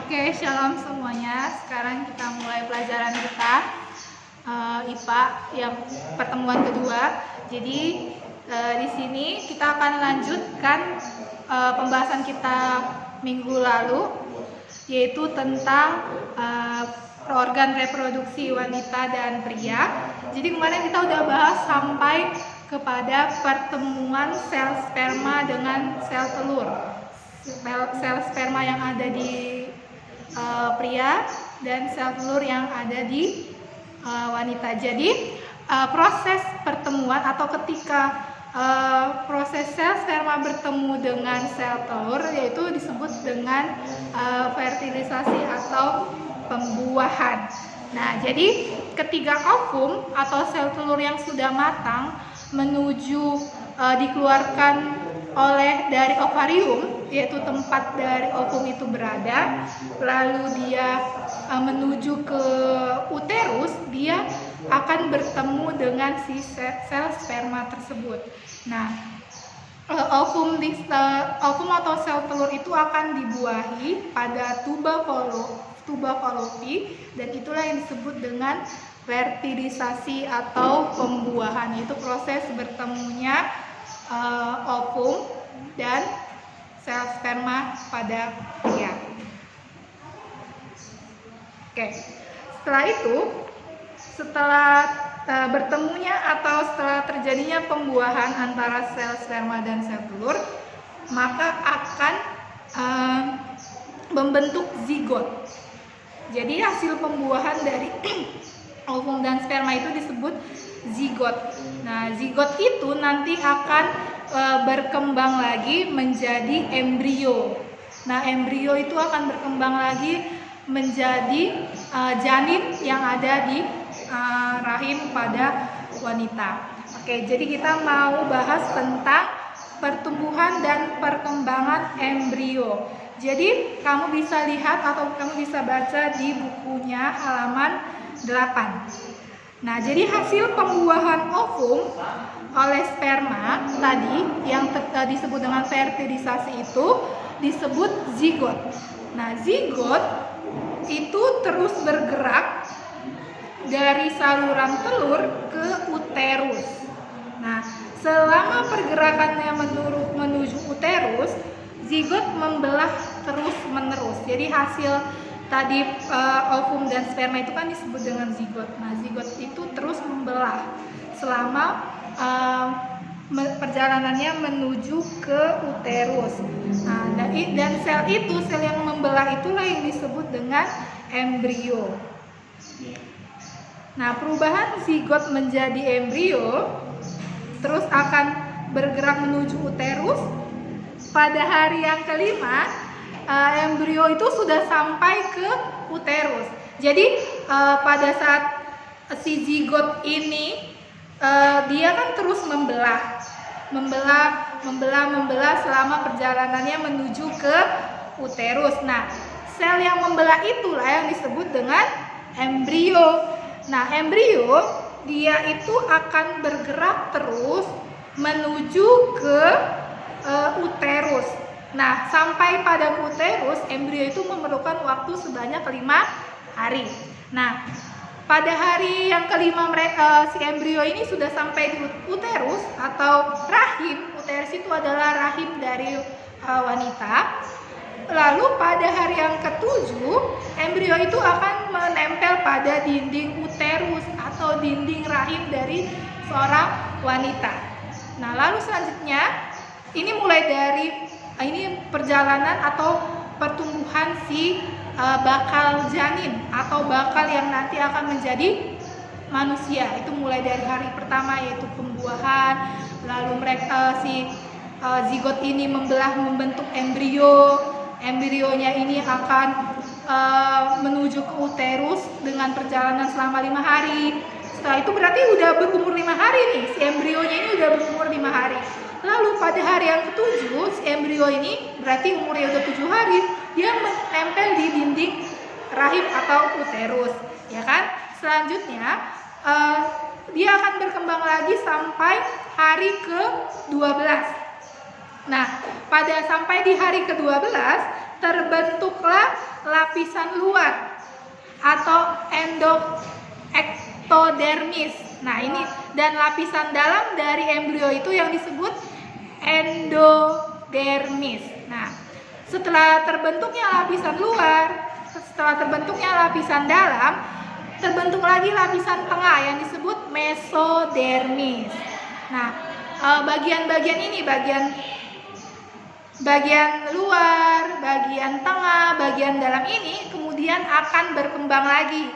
Oke, shalom semuanya. Sekarang kita mulai pelajaran kita IPA yang pertemuan kedua. Jadi di sini kita akan lanjutkan pembahasan kita minggu lalu, yaitu tentang organ reproduksi wanita dan pria. Jadi kemarin kita udah bahas sampai kepada pertemuan sel sperma dengan sel telur. Sel sperma yang ada di pria dan sel telur yang ada di wanita. Jadi proses pertemuan atau ketika proses sel sperma bertemu dengan sel telur yaitu disebut dengan fertilisasi atau pembuahan. Nah, jadi ketika ovum atau sel telur yang sudah matang menuju dikeluarkan dari ovarium, yaitu tempat dari ovum itu berada, lalu dia menuju ke uterus, dia akan bertemu dengan si sel sperma tersebut. Nah, ovum atau sel telur itu akan dibuahi pada tuba fallopi, dan itulah yang disebut dengan fertilisasi atau pembuahan, yaitu proses bertemunya ovum dan sel sperma pada pria. Oke, setelah bertemunya atau setelah terjadinya pembuahan antara sel sperma dan sel telur, maka akan membentuk zigot. Jadi hasil pembuahan dari ovum dan sperma itu disebut zigot. Nah, zigot itu nanti akan berkembang lagi menjadi embrio. Nah, embrio itu akan berkembang lagi menjadi janin yang ada di rahim pada wanita. Oke, jadi kita mau bahas tentang pertumbuhan dan perkembangan embrio. Jadi kamu bisa lihat atau kamu bisa baca di bukunya halaman 8. Nah, jadi hasil pembuahan ovum oleh sperma tadi yang disebut dengan fertilisasi itu disebut zigot. Nah, zigot itu terus bergerak dari saluran telur ke uterus. Nah, selama pergerakannya menuju uterus, zigot membelah terus-menerus. Jadi hasil tadi ovum dan sperma itu kan disebut dengan zigot. Nah, zigot itu terus membelah selama perjalanannya menuju ke uterus. Nah, dan sel yang membelah itulah yang disebut dengan embrio. Nah, perubahan zigot menjadi embrio terus akan bergerak menuju uterus. Pada hari yang kelima, embrio itu sudah sampai ke uterus. Jadi pada saat si zigot ini dia kan terus membelah selama perjalanannya menuju ke uterus. Nah, sel yang membelah itulah yang disebut dengan embrio. Nah, embrio dia itu akan bergerak terus menuju ke uterus. Nah, sampai pada uterus, embrio itu memerlukan waktu sebanyak 5 hari. Nah, pada hari yang kelima si embrio ini sudah sampai di uterus atau rahim. Uterus itu adalah rahim dari wanita. Lalu pada hari yang ketujuh, embrio itu akan menempel pada dinding uterus atau dinding rahim dari seorang wanita. Nah, lalu selanjutnya ini mulai dari perjalanan atau pertumbuhan si bakal janin atau bakal yang nanti akan menjadi manusia. Itu mulai dari hari pertama yaitu pembuahan, lalu si zigot ini membentuk embrio. Embrionya ini akan menuju ke uterus dengan perjalanan selama 5 hari. Setelah itu berarti udah berumur 5 hari nih, si embrionya ini udah berumur 5 hari. Lalu pada hari yang ketujuh, si embrio ini berarti umurnya udah 7 hari, dia menempel di dinding rahim atau uterus, ya kan? Selanjutnya dia akan berkembang lagi sampai hari ke-12. Nah, sampai di hari ke-12, terbentuklah lapisan luar atau ectodermis. Nah, ini dan lapisan dalam dari embrio itu yang disebut endodermis. Nah, setelah terbentuknya lapisan luar, setelah terbentuknya lapisan dalam, terbentuk lagi lapisan tengah yang disebut mesodermis. Nah, bagian-bagian ini, bagian luar, bagian tengah, bagian dalam ini kemudian akan berkembang lagi.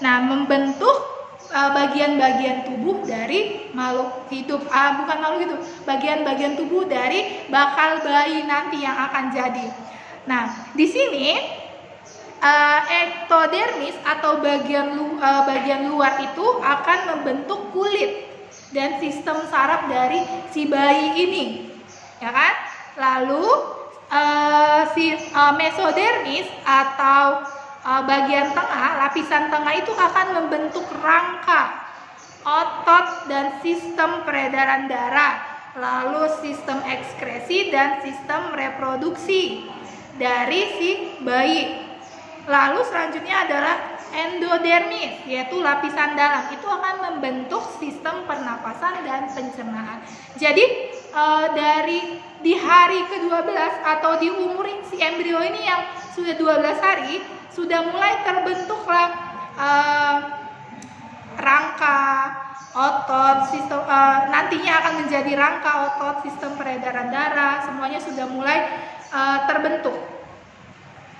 Nah, membentuk bagian-bagian tubuh dari makhluk hidup, bukan makhluk hidup, bagian-bagian tubuh dari bakal bayi nanti yang akan jadi. Nah, di sini ectodermis atau bagian luar itu akan membentuk kulit dan sistem saraf dari si bayi ini, ya kan? Lalu mesodermis atau bagian tengah, lapisan tengah itu akan membentuk rangka, otot dan sistem peredaran darah, lalu sistem ekskresi dan sistem reproduksi dari si bayi. Lalu selanjutnya adalah endodermis, yaitu lapisan dalam, itu akan membentuk sistem pernapasan dan pencernaan. Jadi di hari ke-12 atau di umur si embrio ini yang sudah 12 hari, sudah mulai terbentuklah rangka, otot, sistem nantinya akan menjadi rangka, otot, sistem peredaran darah, semuanya sudah mulai terbentuk.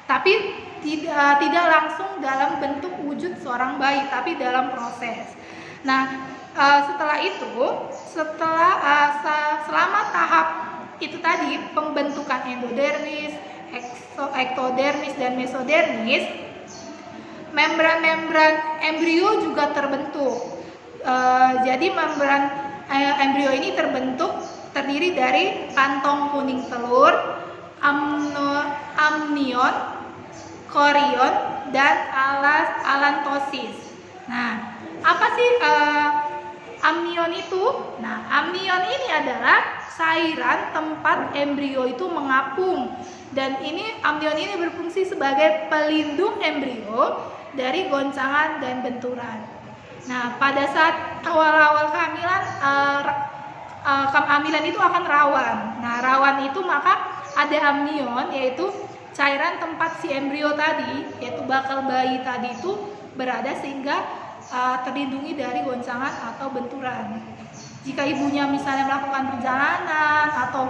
Tapi tidak langsung dalam bentuk wujud seorang bayi, tapi dalam proses. Nah, setelah itu, selama tahap itu tadi, pembentukan endodermis, ectodermis dan mesodermis, membran-membran embrio juga terbentuk. Jadi membran embrio ini terdiri dari kantong kuning telur, amnion, korion, dan alantosis. Nah, apa sih amnion itu? Nah, amnion ini adalah cairan tempat embrio itu mengapung, dan amnion ini berfungsi sebagai pelindung embrio dari goncangan dan benturan. Nah, pada saat awal-awal kehamilan, kehamilan itu akan rawan. Nah, rawan itu maka ada amnion, yaitu cairan tempat si embrio tadi, yaitu bakal bayi tadi itu berada sehingga terlindungi dari goncangan atau benturan. Jika ibunya misalnya melakukan perjalanan atau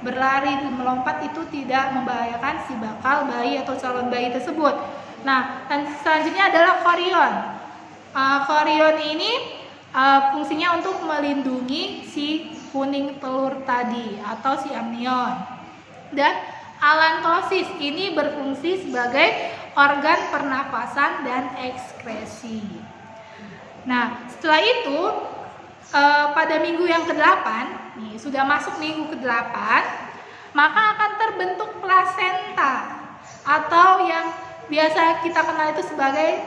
berlari, melompat, itu tidak membahayakan si bakal bayi atau calon bayi tersebut. Nah, dan selanjutnya adalah korion. Korion ini fungsinya untuk melindungi si kuning telur tadi atau si amnion. Dan alantosis ini berfungsi sebagai organ pernapasan dan ekskresi. Nah, setelah itu pada minggu yang ke-8, nih sudah masuk minggu ke-8, maka akan terbentuk plasenta atau yang biasa kita kenal itu sebagai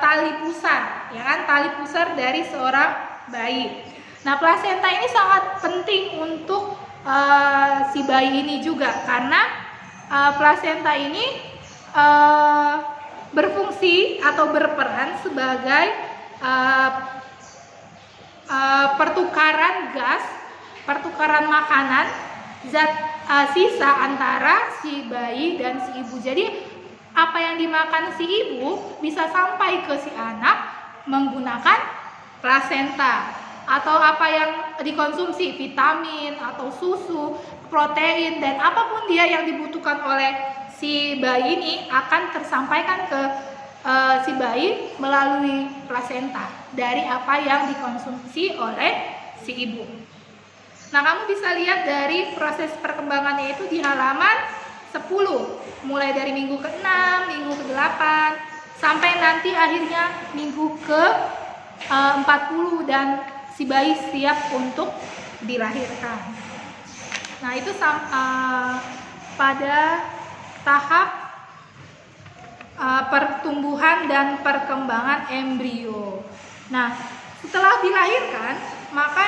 tali pusar, ya kan, tali pusar dari seorang bayi. Nah, plasenta ini sangat penting untuk si bayi ini juga, karena plasenta ini berfungsi atau berperan sebagai pertukaran gas, pertukaran makanan, zat sisa antara si bayi dan si ibu. Jadi apa yang dimakan si ibu bisa sampai ke si anak menggunakan plasenta, atau apa yang dikonsumsi, vitamin atau susu, protein, dan apapun dia yang dibutuhkan oleh si bayi ini akan tersampaikan ke si bayi melalui plasenta dari apa yang dikonsumsi oleh si ibu. Nah, kamu bisa lihat dari proses perkembangannya itu di halaman 10, mulai dari minggu ke-6, minggu ke-8, sampai nanti akhirnya minggu ke-40 dan si bayi siap untuk dilahirkan. Nah, itu pada tahap pertumbuhan dan perkembangan embrio. Nah, setelah dilahirkan, maka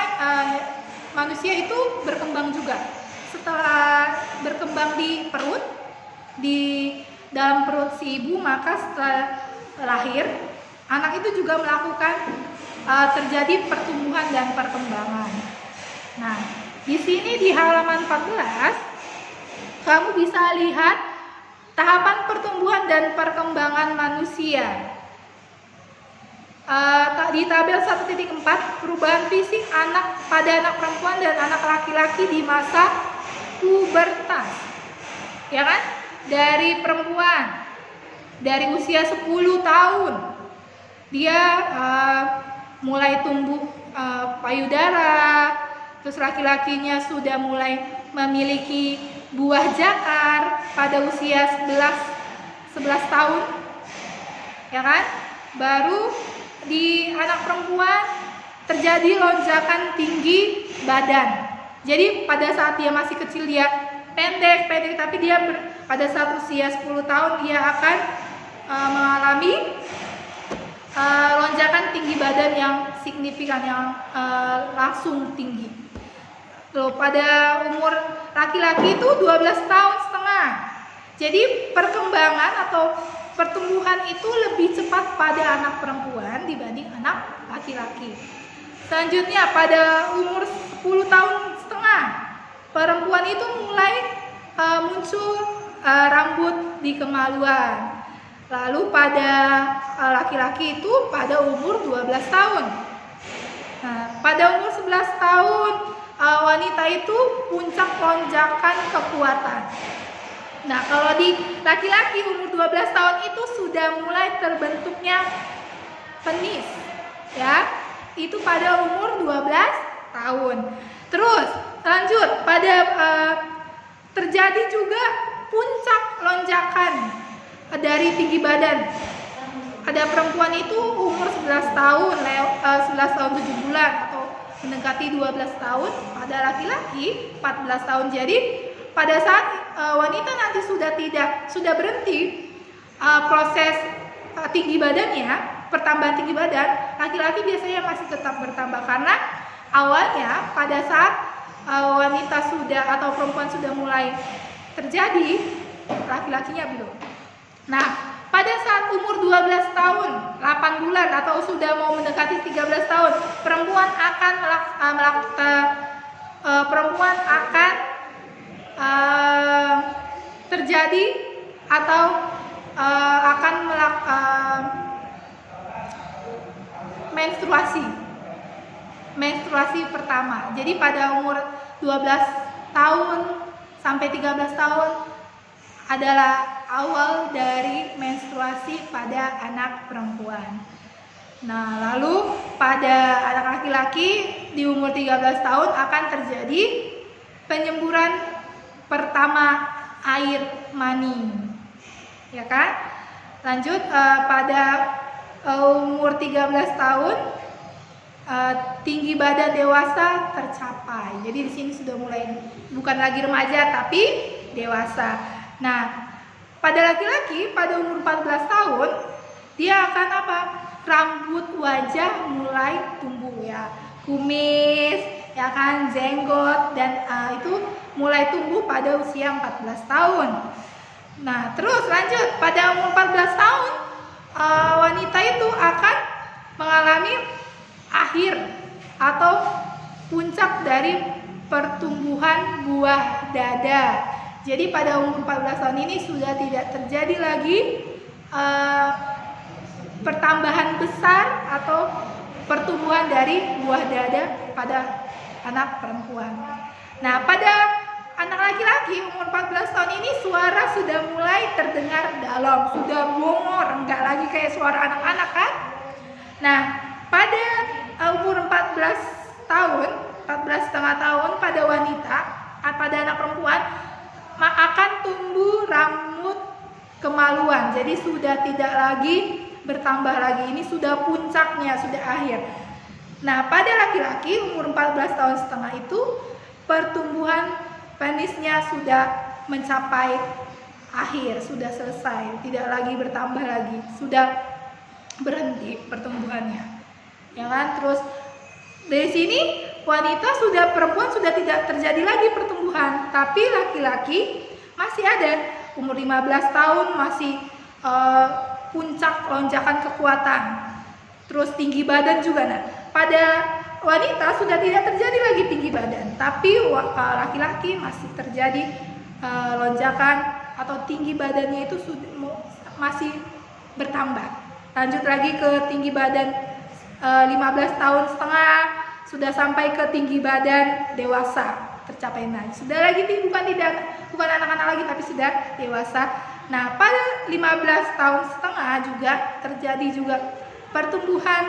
manusia itu berkembang juga. Setelah berkembang di perut, di dalam perut si ibu, maka setelah lahir anak itu juga melakukan terjadi pertumbuhan dan perkembangan. Nah, di sini di halaman 14 kamu bisa lihat tahapan pertumbuhan dan perkembangan manusia. Di tabel 1.4 perubahan fisik pada anak perempuan dan anak laki-laki di masa pubertas, ya kan? Dari perempuan dari usia 10 tahun dia mulai tumbuh payudara, terus laki-lakinya sudah mulai memiliki buah jakar pada usia 11 tahun, ya kan? Baru di anak perempuan terjadi lonjakan tinggi badan. Jadi pada saat dia masih kecil dia pendek, tapi dia pada saat usia 10 tahun dia akan mengalami lonjakan tinggi badan yang signifikan, yang langsung tinggi. Loh, pada umur laki-laki itu 12 tahun setengah. Jadi perkembangan atau pertumbuhan itu lebih cepat pada anak perempuan dibanding anak laki-laki. Selanjutnya pada umur 10 tahun setengah perempuan itu mulai muncul rambut di kemaluan. Lalu pada laki-laki itu pada umur 12 tahun. Nah, pada umur 11 tahun wanita itu puncak lonjakan kekuatan. Nah, kalau di laki-laki umur 12 tahun itu sudah mulai terbentuknya penis, ya. Itu pada umur 12 tahun. Terus lanjut pada terjadi juga puncak lonjakan dari tinggi badan. Ada perempuan itu umur 11 tahun, 11 tahun 7 bulan atau mendekati 12 tahun, pada laki-laki 14 tahun. Jadi pada saat wanita nanti sudah berhenti proses tinggi badannya, pertambahan tinggi badan, laki-laki biasanya masih tetap bertambah karena awalnya pada saat wanita sudah atau perempuan sudah mulai terjadi, laki-lakinya belum. Nah, pada saat umur 12 tahun, 8 bulan atau sudah mau mendekati 13 tahun, perempuan akan terjadi atau akan menstruasi pertama. Jadi pada umur 12 tahun sampai 13 tahun adalah awal dari menstruasi pada anak perempuan. Nah, lalu pada anak laki-laki di umur 13 tahun akan terjadi penyemburan pertama air mani, ya kan? Lanjut pada umur 13 tahun tinggi badan dewasa tercapai. Jadi di sini sudah mulai bukan lagi remaja tapi dewasa. Nah, pada laki-laki pada umur 14 tahun dia akan apa? Rambut wajah mulai tumbuh, ya. Kumis, ya kan, jenggot, dan itu mulai tumbuh pada usia 14 tahun. Nah, terus lanjut pada umur 14 tahun wanita itu akan mengalami akhir atau puncak dari pertumbuhan buah dada. Jadi pada umur 14 tahun ini sudah tidak terjadi lagi pertambahan besar atau pertumbuhan dari buah dada pada anak perempuan. Nah, pada anak laki-laki umur 14 tahun ini suara sudah mulai terdengar dalam, sudah bongor, enggak lagi kayak suara anak-anak, kan? Nah, pada umur 14 tahun, 14,5 tahun pada wanita, pada anak perempuan akan tumbuh rambut kemaluan. Jadi sudah tidak lagi bertambah lagi, ini sudah puncaknya, sudah akhir. Nah, pada laki-laki umur 14 tahun setengah itu pertumbuhan penisnya sudah mencapai akhir, sudah selesai, tidak lagi bertambah lagi, sudah berhenti pertumbuhannya, ya kan? Terus dari sini perempuan sudah tidak terjadi lagi pertumbuhan, tapi laki-laki masih ada umur 15 tahun masih puncak lonjakan kekuatan, terus tinggi badan juga. Nah, pada wanita sudah tidak terjadi lagi tinggi badan, tapi laki-laki masih terjadi lonjakan atau tinggi badannya itu masih bertambah. Lanjut lagi ke tinggi badan 15 tahun setengah, sudah sampai ke tinggi badan dewasa tercapai. Nah, sudah lagi bukan anak-anak lagi tapi sudah dewasa. Nah, pada 15 tahun setengah juga terjadi juga pertumbuhan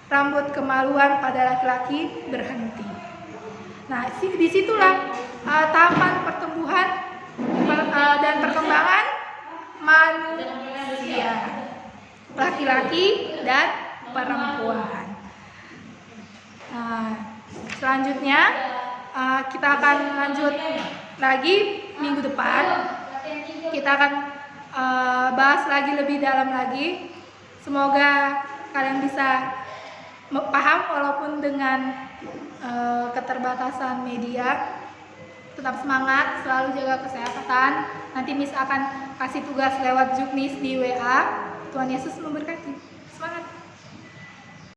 rambut kemaluan pada laki-laki berhenti. Nah, disitulah tahapan pertumbuhan dan perkembangan manusia, laki-laki dan perempuan. Nah, selanjutnya kita akan lanjut lagi minggu depan. Kita akan bahas lagi lebih dalam lagi. Semoga kalian bisa paham walaupun dengan keterbatasan media. Tetap semangat, selalu jaga kesehatan. Nanti Miss akan kasih tugas lewat Juknis di WA. Tuhan Yesus memberkati.